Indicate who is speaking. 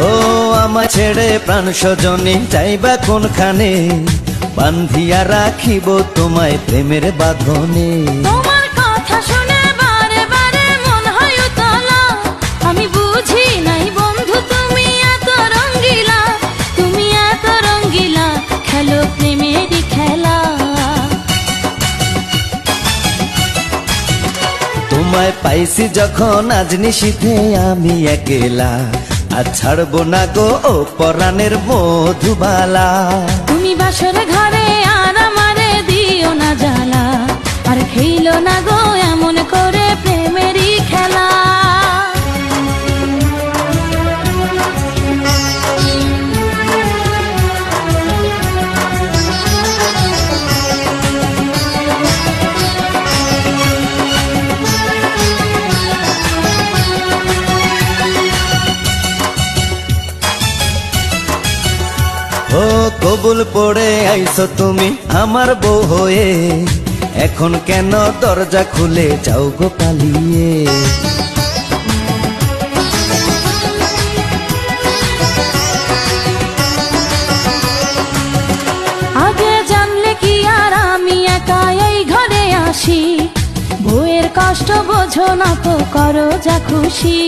Speaker 1: ও আমার ছেড়ে প্রাণ স্বজনে যাইবা কোনখানে, বান্ধিয়া রাখিব তোমায় প্রেমের বাঁধনে।
Speaker 2: তোমার কথা শুনে বারে বারে মন হয় উতলা, আমি বুঝি নাই বন্ধু তুমি এত রঙ্গিলা, তুমি এত রঙ্গিলা, খেলো প্রেমেরই খেলা।
Speaker 1: তোমায় পাইছি যখন আজ নিশীথে আমি একেলা, আর ছাড়বো না গো ও পরাণের মধুবালা।
Speaker 2: তুমি বাসর ঘরে আর আমারে দিও না জ্বালা, আর খেইলো না গো এমন করে প্রেমেরই খেলা।
Speaker 1: ও কবুল পড়ে আইছো তুমি আমার বউ হয়ে, এখন কেন দরজা খুলে যাও গো পালিয়ে।
Speaker 2: আগে জানলে কি আর আমি একা এই ঘরে আসি, বউয়ের কষ্ট বোঝো না তো করো যা খুশি।